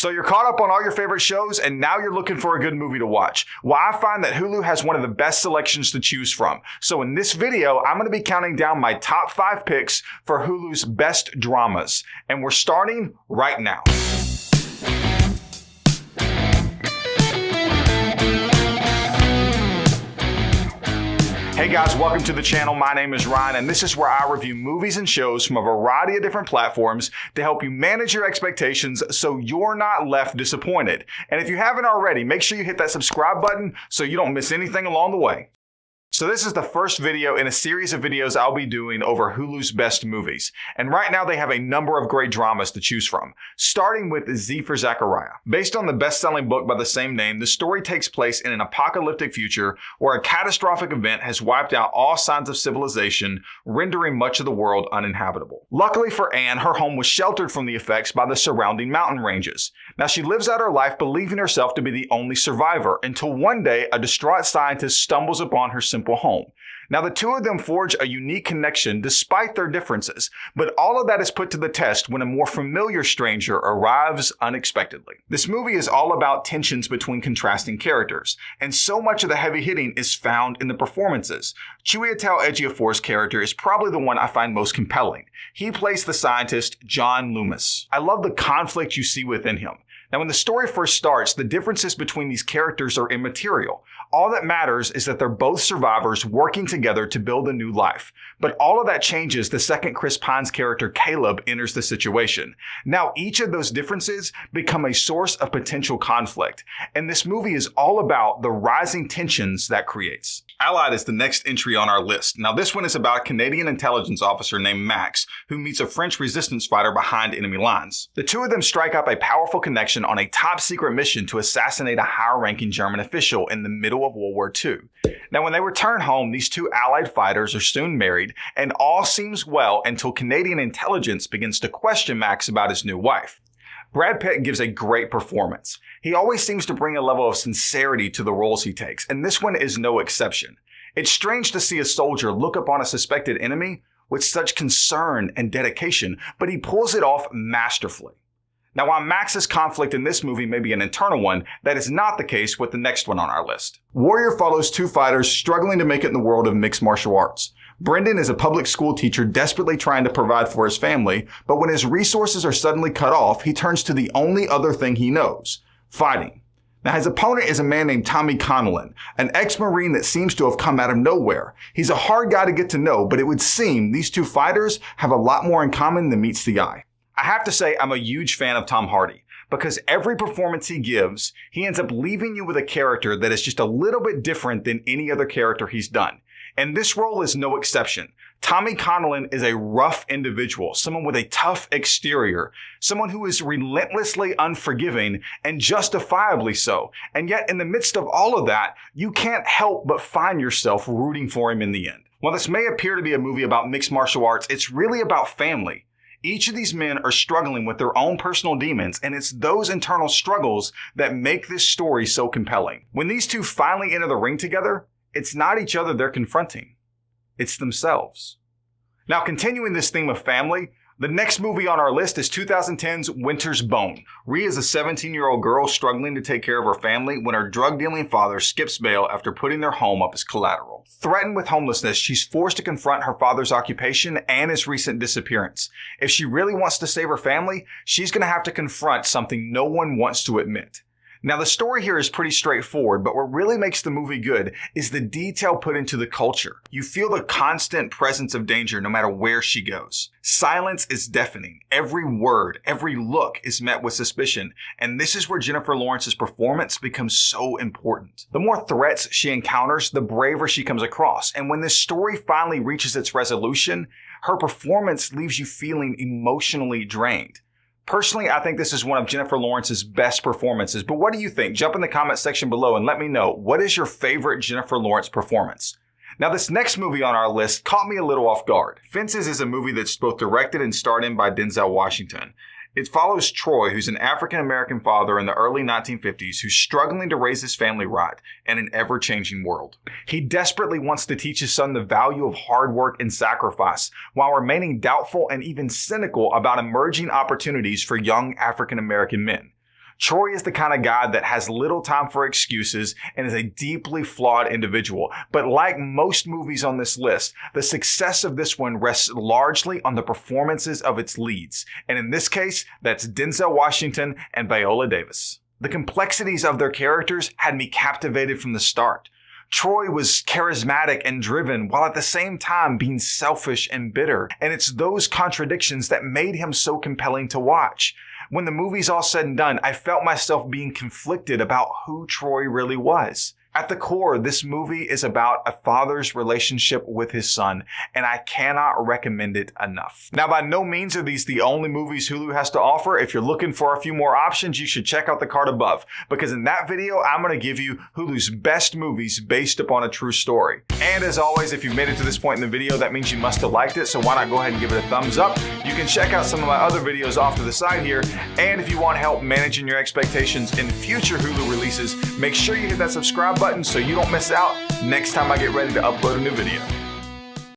So you're caught up on all your favorite shows and now you're looking for a good movie to watch. Well, I find that Hulu has one of the best selections to choose from. So in this video, I'm going to be counting down my top 5 picks for Hulu's best dramas. And we're starting right now. Hey guys, welcome to the channel. My name is Ryan, and this is where I review movies and shows from a variety of different platforms to help you manage your expectations so you're not left disappointed. And if you haven't already, make sure you hit that subscribe button so you don't miss anything along the way. So this is the first video in a series of videos I'll be doing over Hulu's best movies. And right now they have a number of great dramas to choose from, starting with Z for Zachariah. Based on the best-selling book by the same name, the story takes place in an apocalyptic future where a catastrophic event has wiped out all signs of civilization, rendering much of the world uninhabitable. Luckily for Anne, her home was sheltered from the effects by the surrounding mountain ranges. Now she lives out her life believing herself to be the only survivor until one day a distraught scientist stumbles upon her simple home. Now the two of them forge a unique connection despite their differences, but all of that is put to the test when a more familiar stranger arrives unexpectedly. This movie is all about tensions between contrasting characters, and so much of the heavy hitting is found in the performances. Chiwetel Ejiofor's character is probably the one I find most compelling. He plays the scientist John Loomis. I love the conflict you see within him. Now, when the story first starts, the differences between these characters are immaterial. All that matters is that they're both survivors working together to build a new life. But all of that changes the second Chris Pine's character Caleb enters the situation. Now, each of those differences become a source of potential conflict. And this movie is all about the rising tensions that creates. Allied is the next entry on our list. Now, this one is about a Canadian intelligence officer named Max, who meets a French resistance fighter behind enemy lines. The two of them strike up a powerful connection on a top secret mission to assassinate a higher-ranking German official in the middle of World War II. Now, when they return home, these two Allied fighters are soon married, and all seems well until Canadian intelligence begins to question Max about his new wife. Brad Pitt gives a great performance. He always seems to bring a level of sincerity to the roles he takes, and this one is no exception. It's strange to see a soldier look upon a suspected enemy with such concern and dedication, but he pulls it off masterfully. Now, while Max's conflict in this movie may be an internal one, that is not the case with the next one on our list. Warrior follows two fighters struggling to make it in the world of mixed martial arts. Brendan is a public school teacher desperately trying to provide for his family, but when his resources are suddenly cut off, he turns to the only other thing he knows: fighting. Now, his opponent is a man named Tommy Connellan, an ex-Marine that seems to have come out of nowhere. He's a hard guy to get to know, but it would seem these two fighters have a lot more in common than meets the eye. I have to say I'm a huge fan of Tom Hardy, because every performance he gives, he ends up leaving you with a character that is just a little bit different than any other character he's done. And this role is no exception. Tommy Connellan is a rough individual, someone with a tough exterior, someone who is relentlessly unforgiving and justifiably so. And yet in the midst of all of that, you can't help but find yourself rooting for him in the end. While this may appear to be a movie about mixed martial arts, it's really about family. Each of these men are struggling with their own personal demons, and it's those internal struggles that make this story so compelling. When these two finally enter the ring together, it's not each other they're confronting. It's themselves. Now, continuing this theme of family, the next movie on our list is 2010's Winter's Bone. Rhea is a 17-year-old girl struggling to take care of her family when her drug-dealing father skips bail after putting their home up as collateral. Threatened with homelessness, she's forced to confront her father's occupation and his recent disappearance. If she really wants to save her family, she's going to have to confront something no one wants to admit. Now, the story here is pretty straightforward, but what really makes the movie good is the detail put into the culture. You feel the constant presence of danger no matter where she goes. Silence is deafening. Every word, every look is met with suspicion, and this is where Jennifer Lawrence's performance becomes so important. The more threats she encounters, the braver she comes across, and when this story finally reaches its resolution, her performance leaves you feeling emotionally drained. Personally, I think this is one of Jennifer Lawrence's best performances, but what do you think? Jump in the comment section below and let me know, what is your favorite Jennifer Lawrence performance? Now, this next movie on our list caught me a little off guard. Fences is a movie that's both directed and starred in by Denzel Washington. It follows Troy, who's an African-American father in the early 1950s who's struggling to raise his family right in an ever-changing world. He desperately wants to teach his son the value of hard work and sacrifice, while remaining doubtful and even cynical about emerging opportunities for young African-American men. Troy is the kind of guy that has little time for excuses and is a deeply flawed individual. But like most movies on this list, the success of this one rests largely on the performances of its leads. And in this case, that's Denzel Washington and Viola Davis. The complexities of their characters had me captivated from the start. Troy was charismatic and driven while at the same time being selfish and bitter. And it's those contradictions that made him so compelling to watch. When the movie's all said and done, I felt myself being conflicted about who Troy really was. At the core, this movie is about a father's relationship with his son, and I cannot recommend it enough. Now, by no means are these the only movies Hulu has to offer. If you're looking for a few more options, you should check out the card above, because in that video, I'm going to give you Hulu's best movies based upon a true story. And as always, if you've made it to this point in the video, that means you must have liked it, so why not go ahead and give it a thumbs up? You can check out some of my other videos off to the side here, and if you want help managing your expectations in future Hulu releases, make sure you hit that subscribe button so you don't miss out next time I get ready to upload a new video.